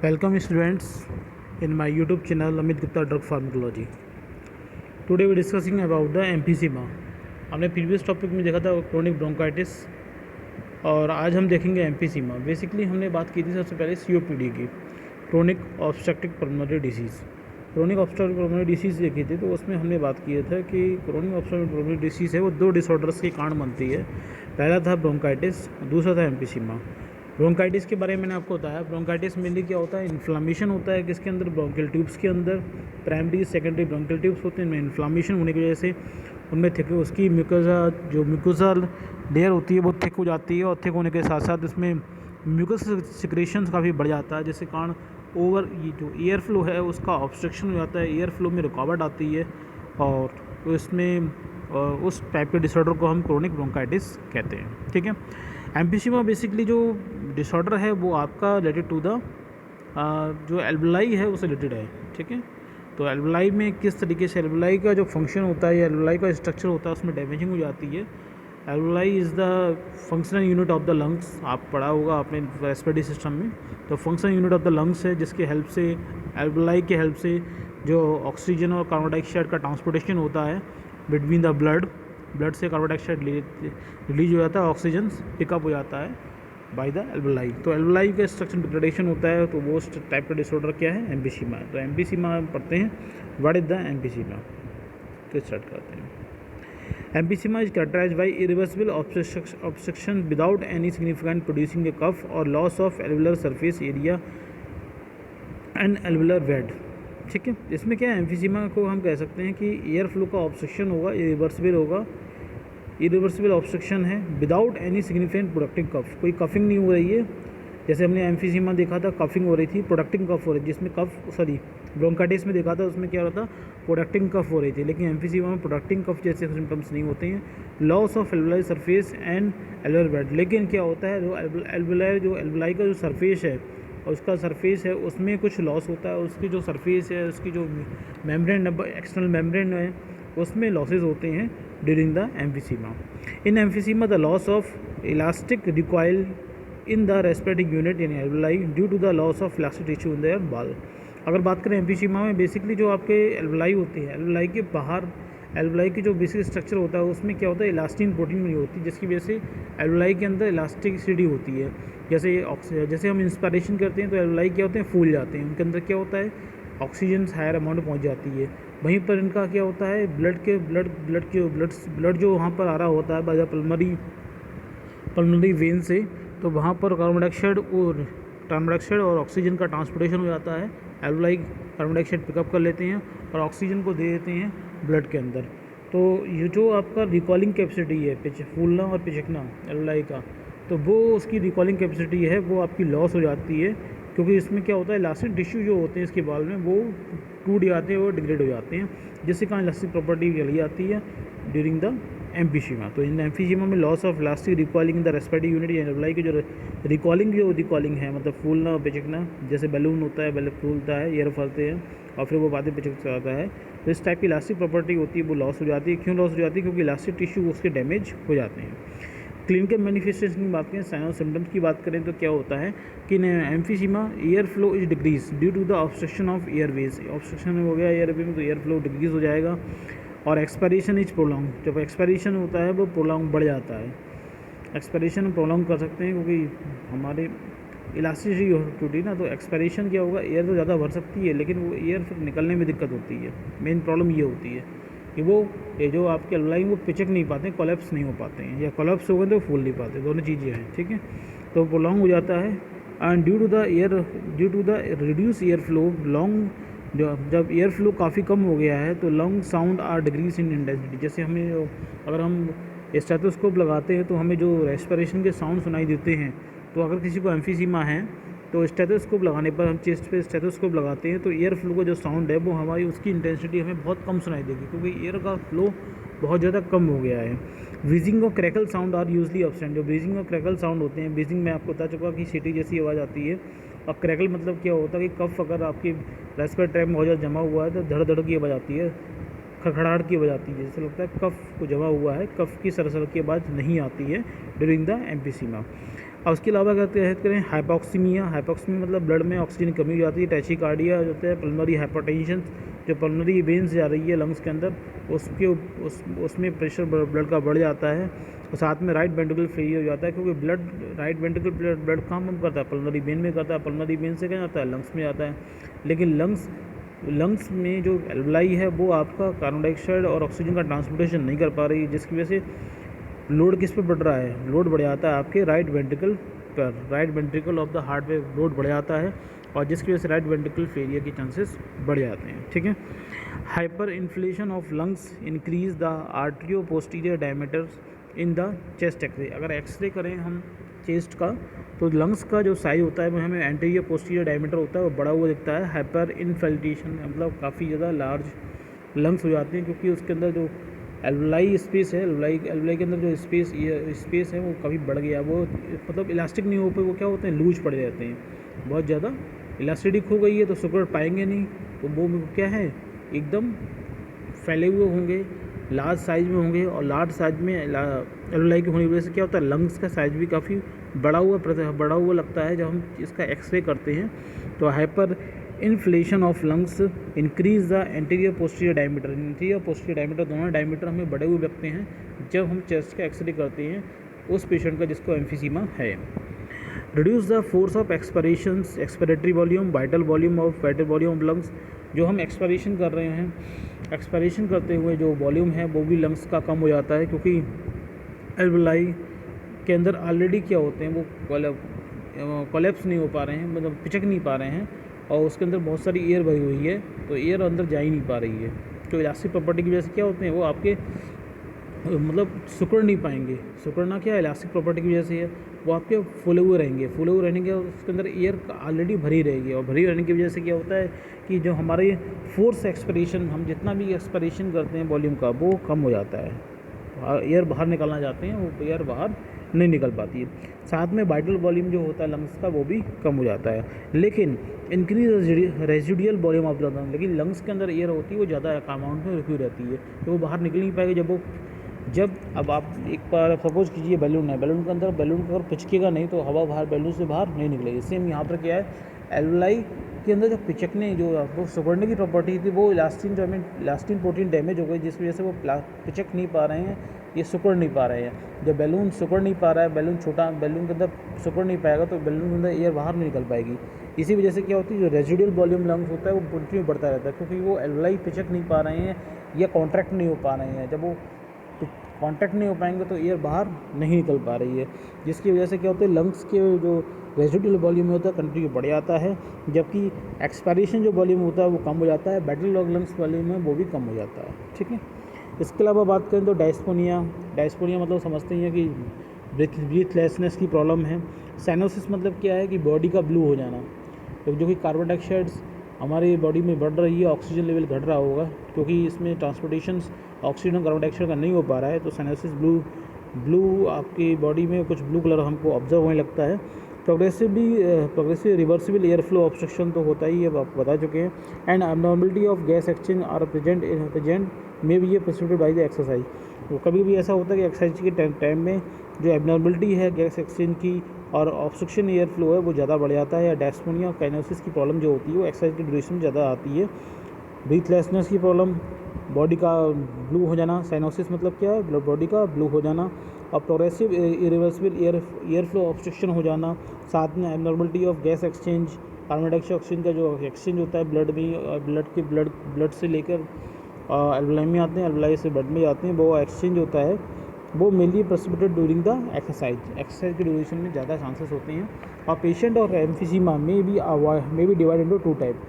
Welcome students in my YouTube channel Amit Gupta Drug Pharmacology. Today we are discussing about the emphysema. हमने previous topic में देखा था chronic bronchitis और आज हम देखेंगे एम्फीसीमा. बेसिकली हमने बात की थी सबसे पहले COPD की, chronic obstructive pulmonary disease. Chronic obstructive pulmonary disease देखी थी तो उसमें हमने बात किया था कि क्रोनिक ऑब्स्ट्रक्टिव पल्मोनरी डिसीज़ है वो दो डिसऑर्डर्स के कारण बनती है. पहला था ब्रोंकाइटिस, दूसरा था एम्फीसीमा. ब्रोंकाइटिस के बारे में मैंने आपको बताया. ब्रोंकाइटिस मेनली क्या होता है, इन्फ्लामेशन होता है किसके अंदर, ब्रोंकियल ट्यूब्स के अंदर. प्राइमरी सेकेंडरी ब्रोंकियल ट्यूब्स होते हैं, इनमें इन्फ्लामेशन होने की वजह से उनमें थिक उसकी म्यूकोसा जो म्यूकोसल लेयर होती है वो थिक हो जाती है और थिक होने के साथ साथ इसमें म्यूकस सिक्रेशंस काफ़ी बढ़ जाता है, जिसके कारण ओवर ये जो एयर फ्लो है उसका ऑब्स्ट्रक्शन हो जाता है, एयर फ्लो में रुकावट आती है और तो इसमें उस टाइप के डिसऑर्डर को हम क्रोनिक ब्रोंकाइटिस कहते हैं. ठीक है. एम्फीसीमा बेसिकली जो डिसऑर्डर है वो आपका रिलेटेड टू द जो एल्वुलाई है उससे रिलेटेड है. ठीक है. तो एल्वुलाई में किस तरीके से एल्वुलाई का जो फंक्शन होता है या एल्वुलाई का स्ट्रक्चर होता है उसमें डैमेजिंग हो जाती है. Alveoli is the functional unit of the lungs. आप पढ़ा होगा आपने रेस्पिरेटरी सिस्टम में. तो functional unit of the lungs है जिसके हेल्प से एल्वुलाई के हेल्प से जो ऑक्सीजन और कार्बन डाइऑक्साइड का ट्रांसपोर्टेशन होता है बिटवीन द ब्लड से कार्बन डाइऑक्साइड रिलीज हो जाता है, ऑक्सीजन पिकअप हो जाता है बाय द एल्वुलाई. तो एल्वुलाई का स्ट्रक्चर डिग्रेडेशन होता है तो वो टाइप का डिसऑर्डर क्या है, एम्फीसीमा. तो एम्फीसीमा हम पढ़ते हैं व्हाट इज द एम्फीसीमा. तो स्टार्ट करते हैं. Emphysema is characterized by irreversible obstruction without any significant producing a cough और loss of alveolar surface area and alveolar bed. ठीक है. इसमें क्या है, एम्फीसीमा को हम कह सकते हैं कि एयर फ्लो का ऑब्स्ट्रक्शन होगा, इरिवर्सिबल होगा. इरिवर्सिबल ऑब्स्ट्रक्शन है without any significant productive cough. कोई कफिंग नहीं हो रही है. जैसे हमने एम्फीसीमा देखा था कफिंग हो रही थी, प्रोडक्टिंग कफ हो रही थी, जिसमें ब्रोंकाइटिस में देखा था उसमें क्या हो रहा था, प्रोडक्टिंग कफ हो रही थी. लेकिन एम्फीसीमा में प्रोडक्टिंग कफ जैसे सिम्टम्स नहीं होते हैं. Loss of alveolar surface and alveolar bed. लेकिन क्या होता है, जो एल्वुलाई का जो सरफेस है और उसका सरफेस है उसमें कुछ लॉस होता है. उसकी जो सरफेस है उसकी जो मेम्ब्रेन एक्सटर्नल मेम्ब्रेन है उसमें लॉसेज होते हैं during the emphysema. In emphysema the loss of elastic recoil in the respirating unit in alveoli due to the loss of elastic tissue in their wall. अगर बात करें एम्फीसीमा में, basically जो आपके एल्वुलाई होती है, एल्वुलाई के बाहर एल्वुलाई की जो बेसिक स्ट्रक्चर होता है उसमें क्या होता है, इलास्टिन प्रोटीन नहीं होती, जिसकी वजह से एल्वुलाई के अंदर इलास्टिसिटी होती है. जैसे हम इंस्पिरेशन करते हैं तो एल्वुलाई क्या होते हैं, फूल जाते हैं. उनके अंदर क्या होता है, ऑक्सीजन हायर अमाउंट पहुंच जाती है. वहीं पर इनका क्या होता है, ब्लड जो वहाँ पर आ रहा होता है बाय पल्मोनरी वेन से, तो वहाँ पर कार्बन डाइऑक्साइड और ऑक्सीजन का ट्रांसपोर्टेशन हो जाता है. एल्वुलाई कार्बन डाइऑक्साइड पिकअप कर लेते हैं और ऑक्सीजन को दे देते हैं ब्लड के अंदर. तो ये जो आपका रिकॉलिंग कैपेसिटी है फूलना और पिचकना एल्वुलाई का, तो वो उसकी रिकॉलिंग कैपेसिटी है वो आपकी लॉस हो जाती है, क्योंकि इसमें क्या होता है, इलास्टिक टिश्यू जो होते हैं इसके बाल में वो टूट जाते हैं, वो डिग्रेड हो जाते हैं, जिससे कारण इलास्टिक प्रॉपर्टी चली जाती है ड्यूरिंग द एम्फीसीमा. तो इन एम्फीसीमा में loss of elastic recalling in the respiratory unit या एल्वुलाई की जो रिकॉलिंग है, मतलब फूलना और पिचकना, जैसे बैलून होता है, बैलून फूलता है, एयर फलते हैं और फिर वो बातें पिचक जाता है. तो इस टाइप की इलास्टिक प्रॉपर्टी होती है वो लॉस हो जाती है. क्यों लॉस हो जाती है, क्योंकि इलास्टिक टिश्यू उसके डैमेज हो जाते हैं. क्लिनिकल मैनिफेस्टेशन की बात करें, साइन और सिम्टम्स की बात करें तो क्या होता है कि emphysema air flow is decrease due to the obstruction of airways. Obstruction हो गया एयरवे में तो एयर फ्लो डिक्रीज हो जाएगा. और एक्सपायरेशन इज प्रोलॉन्ग. जब एक्सपायरेशन होता है वो प्रोलॉन्ग बढ़ जाता है. एक्सपायरेशन प्रोलॉन्ग कर सकते हैं क्योंकि हमारे इलास्टिसिटी टूटी ना, तो एक्सपायरेशन क्या होगा, एयर तो ज़्यादा भर सकती है लेकिन वो एयर फिर निकलने में दिक्कत होती है. मेन प्रॉब्लम ये होती है कि ये जो आपके एल्वुलाई वो पिचक नहीं पाते, कोलैप्स नहीं हो पाते हैं, या कोलैप्स हो गए तो फूल नहीं पाते. दोनों चीज़ें हैं. ठीक है. तो प्रोलॉन्ग हो जाता है and due to the reduce air flow जब एयर फ्लो काफ़ी कम हो गया है तो lung sound are decrease in intensity. जैसे अगर हम स्टेथोस्कोप लगाते हैं तो हमें जो रेस्पिरेशन के साउंड सुनाई देते हैं, तो अगर किसी को एम्फीसीमा है तो स्टेथोस्कोप लगाने पर, हम चेस्ट पे स्टेथोस्कोप लगाते हैं तो एयर फ्लो का जो साउंड है वो हमारी उसकी इंटेंसिटी हमें बहुत कम सुनाई देगी, क्योंकि एयर का फ्लो बहुत ज़्यादा कम हो गया है. ब्रीजिंग और crackle sound are usually absent. जो ब्रीजिंग और क्रैकल साउंड होते हैं, ब्रीजिंग में आपको बता चुका कि सीटी जैसी आवाज़ आती है, और क्रैकल मतलब क्या होता है कि कफ अगर आपकी रेस्पिरेटरी ट्रैक में बहुत ज़्यादा जमा हुआ है तो धड़ धड़ की आवाज़ आती है, खड़खड़ाहट की आवाज़ आती है, जैसे लगता है कफ को जमा हुआ है, कफ की सरसर की आवाज़ नहीं आती है ड्यूरिंग द एम्फीसीमा. अब उसके अलावा अगर करें हाइपोक्सीमिया मतलब ब्लड में ऑक्सीजन की कमी हो जाती है। टैचिकार्डिया जो होता है, पल्मोनरी हाइपरटेंशन, जो पल्मोनरी वेन्स जा रही है लंग्स के अंदर, उसमें प्रेशर ब्लड का बढ़ जाता है। और साथ में राइट वेंट्रिकल फेलियर हो जाता है, क्योंकि राइट वेंट्रिकल ब्लड कहाँ करता है, पल्मोनरी वेन में करता है, पल्मोनरी वेन से क्या जाता है, लंग्स में जाता है। लेकिन लंग्स में जो एल्वलाई है वो आपका कार्बन डाइऑक्साइड और ऑक्सीजन का ट्रांसपोर्टेशन नहीं कर पा रही है, जिसकी वजह से लोड किस पे बढ़ रहा है, लोड बढ़ जाता है आपके राइट वेंट्रिकल पर, right ventricle of the heart पे लोड बढ़ जाता है, और जिसकी वजह से राइट वेंट्रिकल फेलियर के चांसेस बढ़ जाते हैं। ठीक है। Hyper inflation of lungs increase the arterio posterior diameter in the chest x-ray. अगर एक्सरे करें हम चेस्ट का, तो लंग्स का जो साइज होता है वो हमें एंटीरियर पोस्टीरियर डायमीटर होता है वो बड़ा हुआ दिखता है। हाइपर इन्फ्लेशन मतलब काफ़ी ज़्यादा लार्ज लंग्स हो जाते हैं, क्योंकि उसके अंदर जो एल्वलाई स्पेस है, एल्वलाई के अंदर जो स्पेस है वो काफ़ी बढ़ गया, वो मतलब इलास्टिक नहीं हो पाए, वो क्या होते हैं, लूज पड़ जाते हैं, बहुत ज़्यादा इलास्टिक हो गई है तो सिकुड़ पाएंगे नहीं, तो वो क्या है, एकदम फैले हुए होंगे, लार्ज साइज में होंगे, और लार्ज साइज में एल्वलाई के होने की वजह से क्या होता है, लंग्स का साइज भी काफ़ी बड़ा हुआ लगता है जब हम इसका एक्सरे करते हैं। तो hyper inflation of lungs increase the anterior posterior diameter दोनों डायमीटर हमें बड़े हुए लगते हैं जब हम चेस्ट का एक्सरे करते हैं उस पेशेंट का जिसको एम्फीसीमा है। Reduce the force of expiratory volume, vital volume of lungs. जो हम एक्सपायरेशन कर रहे हैं, एक्सपायरेशन करते हुए जो वॉल्यूम है वो भी लंग्स का कम हो जाता है, क्योंकि एल्वलाई के अंदर ऑलरेडी क्या होते हैं, वो कोलैप्स नहीं हो पा रहे हैं, मतलब पिचक नहीं पा रहे हैं, और उसके अंदर बहुत सारी एयर भरी हुई है, तो एयर अंदर जा ही नहीं पा रही है। तो इलास्टिक प्रॉपर्टी की वजह से क्या होते हैं, वो आपके मतलब सिकुड़ नहीं पाएंगे। सिकुड़ना क्या है, इलास्टिक प्रॉपर्टी की वजह से है, वो आपके फूले हुए रहने के, उसके अंदर एयर ऑलरेडी भरी रहेगी, और भरी रहने की वजह से क्या होता है कि जो हमारे फोर्स एक्सपिरेशन, हम जितना भी एक्सपिरेशन करते हैं वॉल्यूम का, वो कम हो जाता है, एयर बाहर निकालना चाहते हैं, वो एयर बाहर नहीं निकल पाती है। साथ में वाइटल वॉल्यूम जो होता है लंग्स का वो भी कम हो जाता है। लेकिन increase residual volume of the lungs, लेकिन लंग्स के अंदर एयर होती है वो ज़्यादा अमाउंट में रुकी रहती है, तो वो बाहर निकल नहीं पाएगी। जब अब आप एक बार सपोज कीजिए बैलून है, बैलून के अंदर बैलून अगर पिचकेगा नहीं तो हवा बाहर बैलून से बाहर नहीं निकलेगी। सेम यहाँ पर क्या है, एल्वलाई के अंदर जो पिचकने, जो वो सिकुड़ने की प्रॉपर्टी थी, वो इलास्टिन प्रोटीन डैमेज हो गई, जिस वजह से वो पिचक नहीं पा रहे हैं, ये सिकुड़ नहीं पा रहे हैं। जब बैलून सिकुड़ नहीं पा रहा है, बैलून के अंदर सिकुड़ नहीं पाएगा तो बैलून के अंदर एयर बाहर नहीं निकल पाएगी। इसी वजह से क्या होती है, जो रेजिडुअल वॉल्यूम लंग्स होता है वो कंटिन्यू बढ़ता रहता है, क्योंकि वो एल्वलाई पिचक नहीं पा रहे हैं या कॉन्ट्रैक्ट नहीं हो पा रहे हैं। जब वो कॉन्टैक्ट नहीं हो पाएंगे तो एयर बाहर नहीं निकल पा रही है, जिसकी वजह से क्या होता है, लंग्स के जो रेजिडुअल वॉल्यूम होता है कंटिन्यू बढ़ जाता है, जबकि एक्सपायरेशन जो वॉल्यूम होता है वो कम हो जाता है, बैटल लॉग लंग्स वॉल्यूम है वो भी कम हो जाता है। ठीक है। इसके अलावा बात करें तो डायस्पोनिया मतलब समझते हैं कि ब्रीथलेसनेस की प्रॉब्लम है। साइनोसिस मतलब क्या है कि बॉडी का ब्लू हो जाना, तो जो कि कार्बन डाइऑक्साइड हमारी बॉडी में बढ़ रही है, ऑक्सीजन लेवल घट रहा होगा, क्योंकि इसमें ट्रांसपोर्टेशन ऑक्सीजन कार्बन डाइऑक्साइड का नहीं हो पा रहा है, तो साइनोसिस ब्लू आपकी बॉडी में कुछ ब्लू कलर हमको ऑब्जर्व होने लगता है। Progressive reversible air flow obstruction तो होता ही है, आप बता चुके हैं। And abnormality of gas exchange are present may be ये प्रेसिपिटेटेड बाय द एक्सरसाइज। तो कभी भी ऐसा होता है कि एक्सरसाइज के टाइम में जो एबनॉर्मलिटी है गैस एक्सचेंज की और ऑब्स्ट्रक्शन एयर फ्लो है वो ज़्यादा बढ़ जाता है, या डायस्पोनिया काइनेसिस की प्रॉब्लम जो होती है वो एक्सरसाइज की ड्यूरेशन में ज़्यादा आती है। ब्रीथलेसनेस की प्रॉब्लम, बॉडी का ब्लू हो जाना, साइनोसिस मतलब क्या है, बॉडी का ब्लू हो जाना, और progressive irreversible air flow obstruction हो जाना, साथ में abnormality of gas exchange, carbon dioxide oxygen का जो एक्सचेंज होता है ब्लड में, ब्लड से लेकर एल्वलाई में आते हैं, एल्वलाई से ब्लड में जाते हैं, वो एक्सचेंज होता है, वो mainly precipitated during the exercise के ड्यूरेशन में ज़्यादा चांसेस होते हैं। और पेशेंट ऑफ एम्फीसीमा में भी डिवाइड इनटू टू टाइप।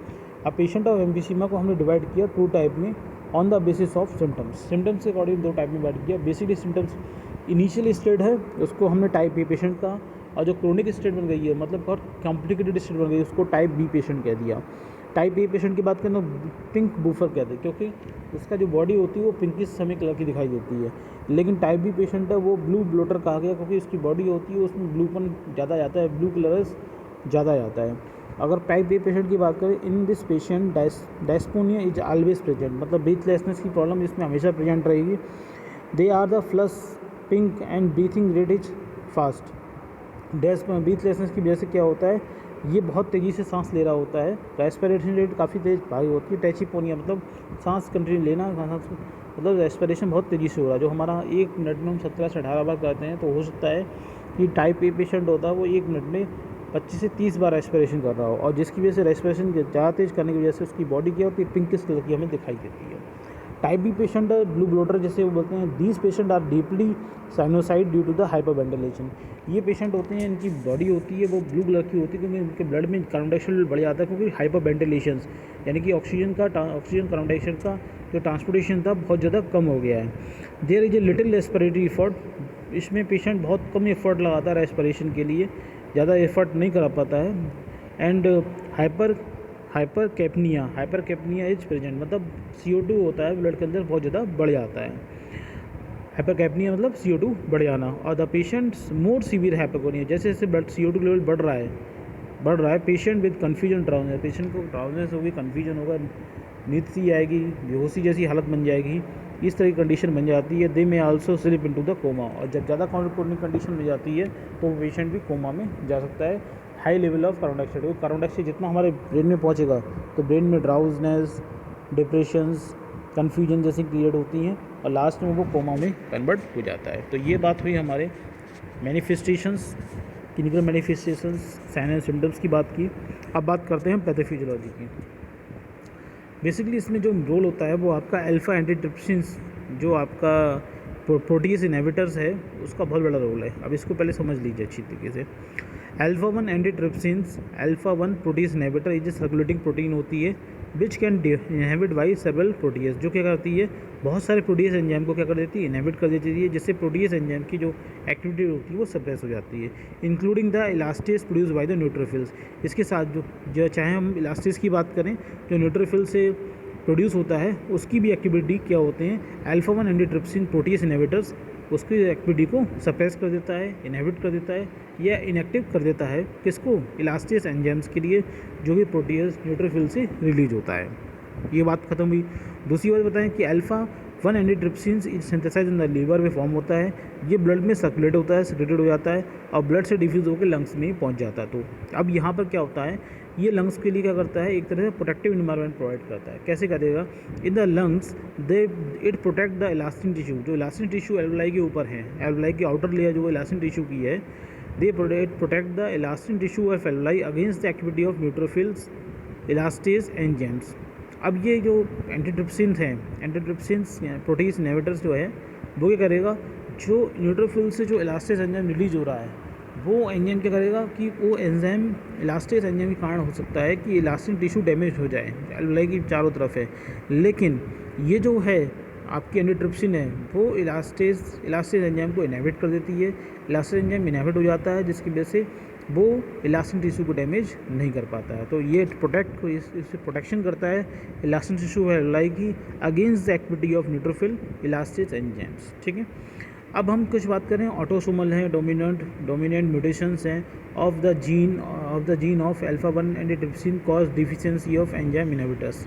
अब पेशेंट ऑफ एम्फीसीमा को हमने डिवाइड किया टू टाइप में on the basis of symptoms के अकॉर्डिंग दो टाइप में डिवाइड किया। बेसिकली सिम्टम्स इनिशियल स्टेट है, उसको हमने टाइप ए पेशेंट का, और जो क्रोनिक स्टेट बन गई है मतलब बहुत कॉम्प्लिकेटेड स्टेट बन गई, उसको टाइप बी पेशेंट कह दिया। टाइप ए पेशेंट की बात करें तो पिंक बूफर कहते हैं, क्योंकि उसका जो बॉडी होती है वो पिंकिश समी कलर की दिखाई देती है। लेकिन टाइप बी पेशेंट है वो ब्लू ब्लोटर कहा गया, क्योंकि उसकी बॉडी होती है उसमें ब्लूपन ज़्यादा जाता है, ब्लू कलर्स ज़्यादा जाता है। अगर टाइप बी पेशेंट की बात करें, in this patient dyspnoea is always present, मतलब ब्रीथलेसनेस की प्रॉब्लम इसमें हमेशा प्रेजेंट रहेगी। They are the flush pink and breathing rate is fast, breathlessness की वजह से क्या होता है, ये बहुत तेज़ी से सांस ले रहा होता है, रेस्पिरेशन रेट काफ़ी तेज़ भारी होती है, टैचिपोनिया मतलब सांस कंटिन्यू लेना, सांस मतलब रेस्पिरेशन बहुत तेज़ी से हो रहा है, जो हमारा 1 मिनट में हम 17 से 18 बार करते हैं। तो हो सकता है कि टाइप ए पेशेंट होता है वो 1 मिनट में 25 से 30 बार रेस्पिरेशन कर रहा हो, और जिसकी वजह से रेस्पिरेशन ज़्यादा तेज़ करने की वजह से उसकी बॉडी क्या होती है, पिंकिश कलर की हमें दिखाई देती है। Type B patient blue bloater जैसे वो बोलते हैं, these patient are deeply cyanosed due to the hyperventilation. ये पेशेंट होते हैं, इनकी बॉडी होती है वो ब्लू कलर की होती है, क्योंकि इनके ब्लड में कार्बन डाइऑक्साइड लेवल बढ़ जाता है, क्योंकि हाइपरवेंटिलेशन यानी कि ऑक्सीजन कार्बन डाइऑक्साइड का जो ट्रांसपोर्टेशन था बहुत ज़्यादा कम हो गया है। There is a little respiratory effort, इसमें पेशेंट बहुत कम एफर्ट लगाता है रेस्पिरेशन के लिए, ज़्यादा एफर्ट नहीं करा पाता है। एंड हाइपरकैपनिया इज प्रेजेंट, मतलब CO2 होता है ब्लड के अंदर बहुत ज़्यादा बढ़ जाता है। हाइपरकैपनिया मतलब CO2 बढ़ जाना। और द पेशेंट्स मोर सीवियर हाइपोकोनिया, जैसे जैसे ब्लड CO2 लेवल बढ़ रहा है पेशेंट विद कन्फ्यूजन ड्राउजनेस, पेशेंट को ड्राउजनेस होगी, कन्फ्यूजन होगा, नींद सी आएगी, बेहोशी जैसी हालत बन जाएगी, इस तरह की कंडीशन बन जाती है। They may also slip into the coma, और जब ज़्यादा क्रोनिक कंडीशन में जाती है तो पेशेंट भी कोमा में जा सकता है। High level of carbon dioxide, वो कार्बन डाइऑक्साइड जितना हमारे ब्रेन में पहुंचेगा तो ब्रेन में ड्राउजनेस, डिप्रेशंस, कन्फ्यूजन जैसी क्रिएट होती हैं, और लास्ट में वो कोमा में कन्वर्ट हो जाता है। तो ये बात हुई हमारे manifestations, clinical manifestations, sign and symptoms की बात की। अब बात करते हैं पैथोफिजियोलॉजी की। बेसिकली इसमें जो रोल होता है वो आपका अल्फा एंटीट्रिप्सिन्स, जो आपका प्रोटीज इनहिबिटर्स है, उसका बहुत बड़ा रोल है। अब इसको पहले समझ लीजिए अच्छी तरीके से। Alpha 1 antitrypsins, alpha 1 protease inhibitor is circulating protein होती है which can inhibit by several protease, जो क्या करती है, बहुत सारे प्रोटीज एंजाइम को क्या कर देती है, इनहिबिट कर देती है, जिससे प्रोटीज एंजाइम की जो एक्टिविटी होती है वो सप्रेस हो जाती है, including the elastase produce by the neutrophils. इसके साथ जो चाहे हम इलास्टेज की बात करें, जो न्यूट्रोफिल से प्रोड्यूस होता है उसकी भी एक्टिविटी क्या होते हैं, अल्फा 1 एंटीट्रिप्सिन प्रोटीज इनहिबिटर्स उसकी एक्टिविटी को सप्रेस कर देता है, इनहिबिट कर देता है या इनएक्टिव कर देता है, किसको, इलास्टेज एंजाइम्स के लिए, जो कि प्रोटीज न्यूट्रोफिल से रिलीज होता है। ये बात खत्म हुई। दूसरी बात बताएं कि alpha 1 antitrypsin synthesize in the liver में फॉर्म होता है, ये ब्लड में सर्कुलेट होता है, सेक्रेटेड हो जाता है, और ब्लड से डिफ्यूज़ होकर लंग्स में पहुंच जाता है। तो अब यहाँ पर क्या होता है, ये लंग्स के लिए क्या करता है, एक तरह से प्रोटेक्टिव इन्वायरमेंट प्रोवाइड करता है। कैसे करेगा, in the lungs it protect the elastin tissue, जो इलास्टिन टिश्यू एल्वलाई के ऊपर है, एल्वलाई की आउटर लेयर जो इलास्टिन टिश्यू की है, they protect the elastin tissue of alveoli against the activity of neutrophils elastase enzymes. अब ये जो एंटीट्रिप्सिन्स हैं, एंटीट्रिप्सिन्स प्रोटीज इनहिबिटर्स जो है, वो क्या करेगा, जो न्यूट्रोफिल से जो इलास्टेज एंजाइम रिलीज हो रहा है, वो एंजाइम क्या करेगा कि वो एंजाइम इलास्टेज एंजाइम के कारण हो सकता है कि इलास्टिन टिश्यू डैमेज हो जाए, एल्वलाई की चारों तरफ है, लेकिन ये जो है आपकी एंटीट्रिप्सिन है वो इलास्टेज एंजाइम को इनहिबिट कर देती है, इलास्टेज एंजाइम इनहिबिट हो जाता है, जिसकी वजह से वो इलास्टिन टिश्यू को डैमेज नहीं कर पाता है। तो ये इससे प्रोटेक्शन करता है इलास्टिन टिश्यू एल्वलाई की against the activity of neutrophil elastase enzymes. ठीक है, अब हम कुछ बात करें, ऑटोसोमल हैं, डोमिनेंट म्यूटेशंस हैं of the gene of alpha 1 antitrypsin cause deficiency of enzyme inhibitors.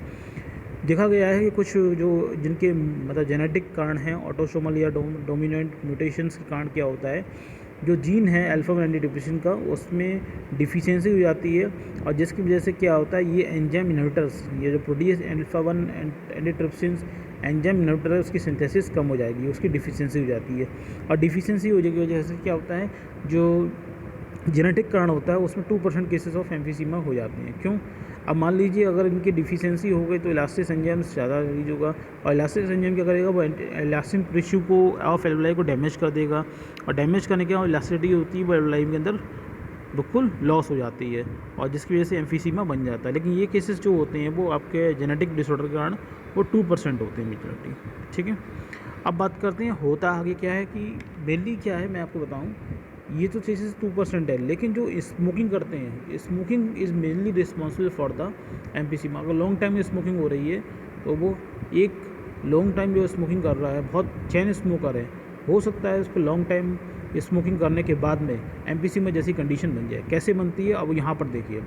देखा गया है कि कुछ जो जिनके मतलब जेनेटिक कारण हैं, ऑटोसोमल या डोमिनेंट म्यूटेशंस के कारण क्या होता है, जो जीन है अल्फा 1 एंटीट्रिप्सिन का, उसमें डिफिशिएंसी हो जाती है, और जिसकी वजह से क्या होता है, ये एंजाइम इनहिबिटर्स, ये जो produce alpha 1 antitrypsin enzyme inhibitor है, उसकी सिंथेसिस कम हो जाएगी, उसकी डिफिशिएंसी हो जाती है, और डिफिशिएंसी हो जाने की वजह से क्या होता है, जो जेनेटिक कारण होता है उसमें 2% केसेस ऑफ एम्फीसीमा हो जाते हैं। क्यों, अब मान लीजिए अगर इनकी डिफिशिएंसी हो गई तो इलास्टिक एंजाइम्स ज़्यादा रिलीज होगा, और इलास्टिक एंजाइम क्या करेगा, वो इलास्टिक टिश्यू को ऑफ एल्वलाई को डैमेज कर देगा, और डैमेज करने के बाद इलास्टिसिटी होती है वो एल्वलाई के अंदर बिल्कुल लॉस हो जाती है, और जिसकी वजह से एम्फीसीमा बन जाता है। लेकिन ये केसेस जो होते हैं वो आपके जेनेटिक डिसऑर्डर के कारण वो 2% होते हैं मेजॉरिटी। ठीक है, अब बात करते हैं होता आगे क्या है, कि मेनली क्या है मैं आपको बताऊं, ये तो केसेस 2% है, लेकिन जो स्मोकिंग करते हैं, smoking is mainly responsible for the emphysema. अगर लॉन्ग टाइम में स्मोकिंग हो रही है तो वो एक लॉन्ग टाइम जो स्मोकिंग कर रहा है, बहुत चैन स्मोकर है, हो सकता है उसको लॉन्ग टाइम स्मोकिंग करने के बाद में एम्फीसीमा जैसी कंडीशन बन जाए। कैसे बनती है अब यहाँ पर देखिए,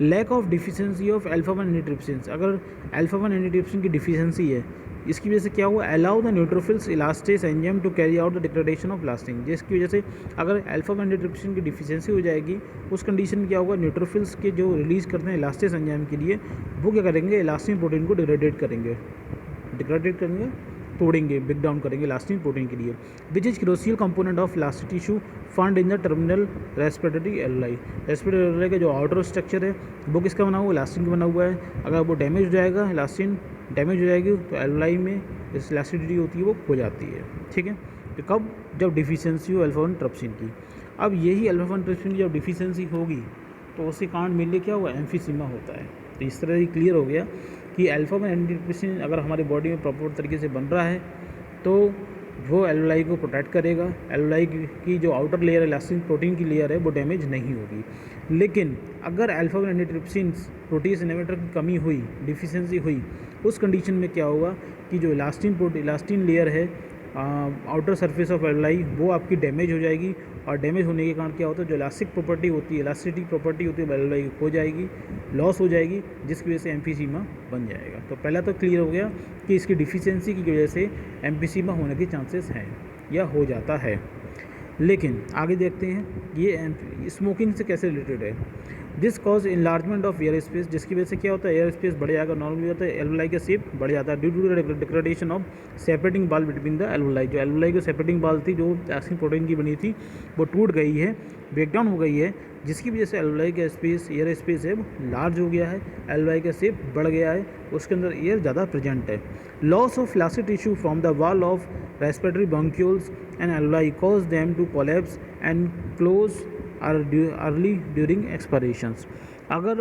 lack of deficiency of alpha 1 antitrypsin. अगर अल्फा 1 एंटीट्रिप्सिन की डिफिशिएंसी है, इसकी वजह से क्या हुआ, allow the neutrophils elastase enzyme to carry out the degradation of elastin. जिसकी वजह से अगर अल्फा 1 एंटीट्रिप्सिन की डिफिशिएंसी हो जाएगी, उस कंडीशन में क्या होगा, न्यूट्रोफिल्स के जो रिलीज करते हैं इलास्टेस एंजाइम के लिए, वो क्या करेंगे, इलास्टिन प्रोटीन को डिग्रेडेट करेंगे, तोड़ेंगे, ब्रेक डाउन करेंगे इलास्टिन प्रोटीन के लिए, which is crucial component of elastic tissue found in the terminal respiratory alveoli. Respiratory alveoli का जो आउटर स्ट्रक्चर है वो किसका बना हुआ है, इलास्टिन का बना हुआ है। अगर वो डैमेज हो जाएगा, इलास्टिन डैमेज हो जाएगी तो एलुलाई में इस इलास्टिसिटी होती है वो खो जाती है। ठीक है, तो कब, जब डिफिशिएंसी हो अल्फा 1 ट्रिप्सिन की। अब यही अल्फा 1 ट्रिप्सिन की जब डिफिशिएंसी होगी तो उसके कारण मेनली क्या हुआ, एम्फीसीमा होता है। तो इस तरह ही क्लियर हो गया कि अल्फा 1 एंटीट्रिप्सिन अगर हमारी बॉडी में प्रॉपर तरीके से बन रहा है तो वो एलुलाई को प्रोटेक्ट करेगा, एलुलाई की जो आउटर लेयर है, इलास्टिन प्रोटीन की लेयर है, वो डैमेज नहीं होगी। लेकिन अगर अल्फा 1 एंटीट्रिप्सिन प्रोटीज इनहिबिटर की कमी हुई, डिफिशिएंसी हुई, उस कंडीशन में क्या होगा कि जो इलास्टिन लेयर है, आउटर सरफेस ऑफ एलुलाई, वो आपकी डैमेज हो जाएगी। और डैमेज होने के कारण क्या होता है, जो इलास्टिक प्रॉपर्टी होती है, इलास्टिसिटी प्रॉपर्टी होती है एलुलाई की खो जाएगी, लॉस हो जाएगी, जिसकी वजह से एम्फीसीमा बन जाएगा। तो पहला तो क्लियर हो गया कि इसकी डिफिशिएंसी की वजह से एम्फीसीमा होने के चांसेस हैं या हो जाता है। लेकिन आगे देखते हैं ये स्मोकिंग से कैसे रिलेटेड है। This cause enlargement of air space, जिसकी वजह से क्या होता है, एयर स्पेस बढ़ जाएगा, नॉर्मली होता है एलुलाई का शेप बढ़ जाता है due to the degradation of separating wall between the alveoli. जो एलुलाई की सेपरेटिंग बाल थी, जो इलास्टिन प्रोटीन की बनी थी, वो टूट गई है, ब्रेकडाउन हो गई है, जिसकी वजह से एलुलाई का स्पेस, एयर स्पेस है, वो लार्ज हो गया है, एलुलाई का शेप बढ़ गया है, उसके अंदर एयर ज़्यादा प्रेजेंट है। Loss of elastic tissue from the wall of respiratory bronchioles and alveoli cause them to collapse and close early during expirations. अगर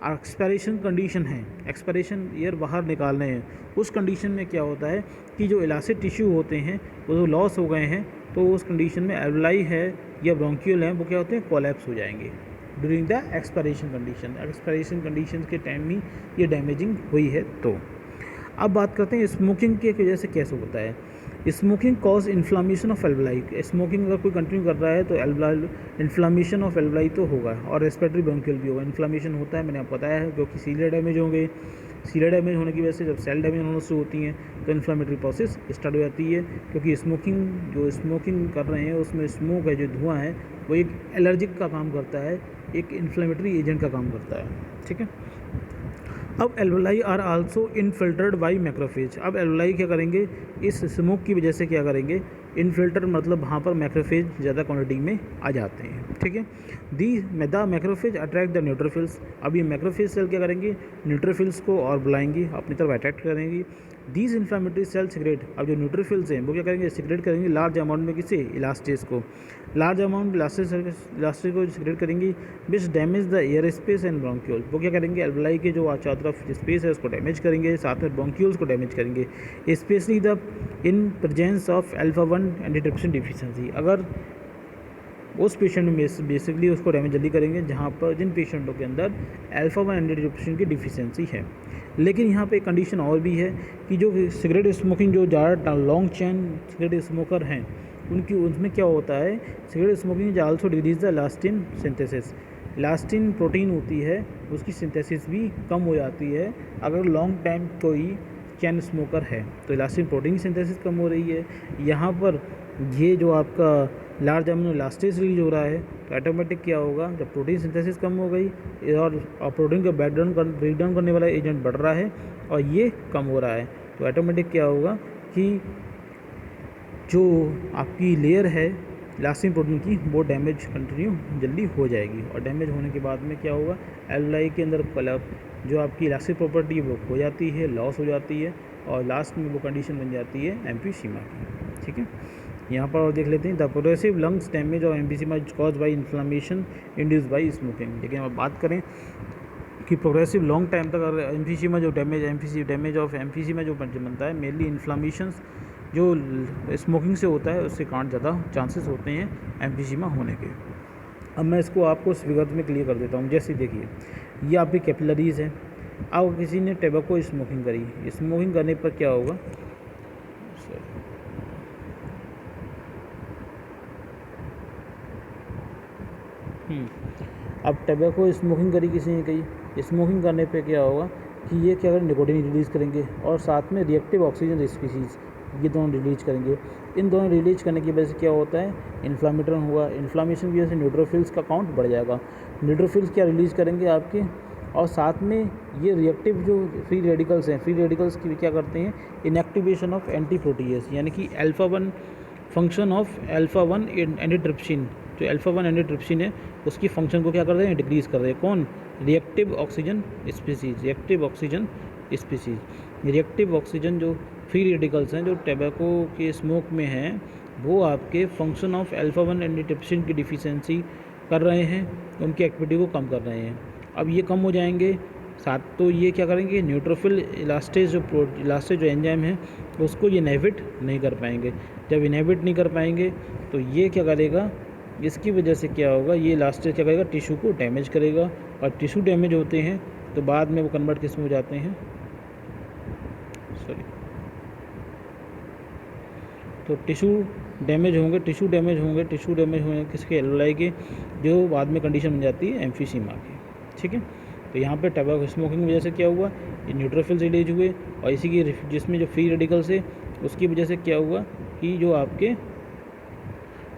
एक्सपायरेशन कंडीशन है, एक्सपायरेशन ईयर बाहर निकालने हैं, उस कंडीशन में क्या होता है कि जो इलास्टिक टिश्यू होते हैं वो लॉस हो गए हैं, तो उस कंडीशन में एलुलाई है या ब्रोंक्यूल है, वो क्या होते हैं, कोलैप्स हो जाएंगे during the expiration condition. Expiration condition के टाइम ही ये डैमेजिंग हुई है। तो अब बात करते हैं स्मोकिंग की वजह से कैसे होता है। Smoking cause inflammation of alveoli. Smoking अगर कोई कंटिन्यू कर रहा है तो इन्फ्लामेशन ऑफ एलुलाई तो होगा, और रेस्पिरेटरी ब्रोंकियल भी होगा। इन्फ्लामेशन होता है, मैंने आपको बताया है, क्योंकि सीलिया डैमेज होंगे, सीलिया डैमेज होने की वजह से जब सेल डैमेज होने से होती हैं तो इन्फ्लामेटरी प्रोसेस स्टार्ट हो जाती है। क्योंकि स्मोकिंग कर रहे हैं उसमें स्मोक है, जो धुआं है, वो एक एलर्जिक का काम करता है, एक इन्फ्लेमेटरी एजेंट का काम करता है। ठीक है, अब एलुलाई आर आल्सो इनफिल्टर्ड बाई मैक्रोफेज। अब एलुलाई क्या करेंगे, इस स्मोक की वजह से क्या करेंगे, इनफिल्टर मतलब वहाँ पर मैक्रोफेज ज़्यादा क्वांटिटी में आ जाते हैं। ठीक है, the macrophage attract the neutrophils. अब ये मैक्रोफेज सेल क्या करेंगे, न्यूट्रोफिल्स को और बुलाएंगी, अपनी तरफ अट्रैक्ट करेंगी। दीज इन्फ्लामेटरी सेल सिगरेट, अब जो न्यूट्रोफिल्स हैं वो क्या करेंगे, सिगरेट करेंगे लार्ज अमाउंट में, किसी इलास्टिस को, लार्ज अमाउंट इलास्टिस को सिगरेट करेंगी, which damage the air space and bronchiole. वो क्या करेंगे, एलुलाई के जो चारों तरफ स्पेस है उसको डैमेज करेंगे, साथ में ब्रोंक्यूल्स को डैमेज करेंगे, specially the in presence of alpha 1 antitrypsin deficiency. अगर उस पेशेंट में बेसिकली उसको डैमेज जल्दी करेंगे जहाँ पर जिन पेशेंटों के अंदर अल्फा 1 एंटीट्रिप्सिन की डिफिशिएंसी है। लेकिन यहाँ पे एक कंडीशन और भी है कि जो सिगरेट स्मोकिंग, जो ज़्यादा लॉन्ग चेन सिगरेट स्मोकर हैं, उसमें क्या होता है, cigarette smoking is also decrease the elastin synthesis. Elastin protein होती है, उसकी सिंथेसिस भी कम हो जाती है। अगर लॉन्ग टाइम कोई चैन स्मोकर है तो इलास्टिन प्रोटीन की सिंथेसिस कम हो रही है। यहाँ पर ये जो आपका लार्ज अमाउंट इलास्टिस रिलीज हो रहा है, तो ऑटोमेटिक क्या होगा, जब प्रोटीन सिंथेसिस कम हो गई और प्रोटीन का ब्रेकडाउन करने वाला एजेंट बढ़ रहा है और ये कम हो रहा है, तो ऑटोमेटिक क्या होगा कि जो आपकी लेयर है इलास्टिन प्रोटीन की, वो डैमेज कंटिन्यू जल्दी हो जाएगी। और डैमेज होने के बाद में क्या होगा, एलुलाई के अंदर जो आपकी इलास्टिक प्रॉपर्टी वो खो जाती है, लॉस हो जाती है, और लास्ट में वो कंडीशन बन जाती है एम्फीसीमा की। ठीक है, यहाँ पर और देख लेते हैं, द प्रोग्रेसिव लंग्स डैमेज और emphysema is cause by inflammation induce by smoking. लेकिन अब बात करें कि प्रोग्रेसिव लॉन्ग टाइम तक अगर एम्फीसीमा जो डैमेज ऑफ एम्फीसीमा जो बनता है, मेनली इन्फ्लामेशंस जो स्मोकिंग से होता है, उससे कारण ज़्यादा चांसेस होते हैं एम्फीसीमा होने के। अब मैं इसको आपको विगत में क्लियर कर देता हूँ। जैसे देखिए, ये आपकी कैपिलरीज है। अब किसी ने टैबेको स्मोकिंग करी, स्मोकिंग करने पर क्या होगा, अब टबैको स्मोकिंग करी किसी ने कही, स्मोकिंग करने पे क्या होगा कि ये क्या करें, निकोटीन रिलीज़ करेंगे और साथ में रिएक्टिव ऑक्सीजन स्पीसीज़, ये दोनों रिलीज करेंगे। इन दोनों रिलीज करने की वजह से क्या होता है, इन्फ्लामेटन हुआ, इन्फ्लामेशन की वजह से न्यूट्रोफिल्स का काउंट बढ़ जाएगा। न्यूट्रोफिल्स क्या रिलीज़ करेंगे आपके, और साथ में ये रिएक्टिव जो फ्री रेडिकल्स हैं, फ्री रेडिकल्स की क्या करते हैं, इनएक्टिवेशन ऑफ एंटी प्रोटीएस, यानी कि अल्फा-1 फंक्शन ऑफ अल्फा-1 एंटीट्रिप्सिन, जो अल्फा-1 एंटीट्रिप्सिन है उसकी फंक्शन को क्या कर रहे हैं, डिक्रीज़ कर रहे हैं। कौन, reactive oxygen species, reactive oxygen species. Reactive oxygen जो फ्री रेडिकल्स हैं जो टैबैको के स्मोक में हैं, वो आपके फंक्शन ऑफ अल्फा-1 एंटीट्रिप्सिन की डिफिशिएंसी कर रहे हैं, उनकी एक्टिविटी को कम कर रहे हैं। अब ये कम हो जाएंगे, साथ तो ये क्या करेंगे, न्यूट्रोफिल इलास्टेज जो एंजाइम है उसको ये इनहिबिट नहीं कर पाएंगे। जब इनहिबिट नहीं कर पाएंगे तो ये क्या करेगा, इसकी वजह से क्या होगा, ये इलास्टेज क्या करेगा, टिश्यू को डैमेज करेगा, और टिश्यू डैमेज होते हैं तो बाद में वो कन्वर्ट किस में हो जाते हैं, तो टिश्यू डैमेज होंगे किसके, एल्वेलाई के, जो बाद में कंडीशन बन जाती है एम्फीसीमा की। ठीक है, तो यहाँ पे टबैको स्मोकिंग की वजह से क्या हुआ, ये न्यूट्रोफिल्स रिलीज हुए, और इसी की जिसमें जो फ्री रेडिकल्स है उसकी वजह से क्या हुआ कि जो आपके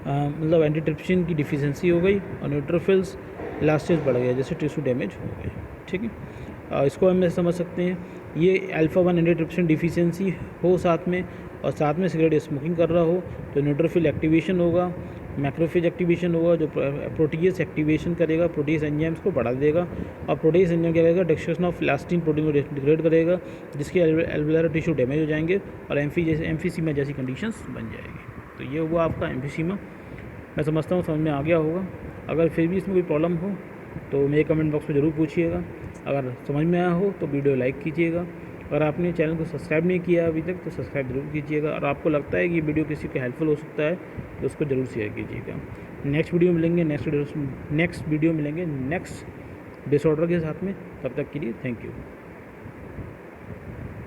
मतलब एंटीट्रिप्सिन की डिफिशिएंसी हो गई और न्यूट्रोफिल्स इलास्टेज बढ़ गया, जैसे टिश्यू डैमेज हो गए। ठीक है, इसको हम समझ सकते हैं, ये अल्फा-1 एंटीट्रिप्सिन डिफिशिएंसी हो साथ में, और साथ में सिगरेट स्मोकिंग कर रहा हो तो न्यूट्रोफिल एक्टिवेशन होगा, मैक्रोफेज एक्टिवेशन होगा, जो प्रोटीएस एक्टिवेशन करेगा, प्रोटीएस एंजाइम्स को बढ़ा देगा, और प्रोटीएस एंजाइम क्या करेगा, डिस्ट्रक्शन ऑफ इलास्टिन प्रोटीन को डिग्रेड करेगा, जिसके एल्वेलर टिश्यू डैमेज हो जाएंगे और एम्फीसीमा जैसी कंडीशंस बन जाएगी। तो ये हुआ आपका एम्फीसीमा। मैं समझता हूँ समझ में आ गया होगा। अगर फिर भी इसमें कोई प्रॉब्लम हो तो मेरे कमेंट बॉक्स में ज़रूर पूछिएगा। अगर समझ में आया हो तो वीडियो लाइक कीजिएगा। अगर आपने चैनल को सब्सक्राइब नहीं किया अभी तक तो सब्सक्राइब जरूर कीजिएगा, और आपको लगता है कि ये वीडियो किसी को हेल्पफुल हो सकता है तो उसको ज़रूर शेयर कीजिएगा। नेक्स्ट वीडियो मिलेंगे नेक्स्ट डिसऑर्डर के साथ में। तब तक के लिए थैंक यू।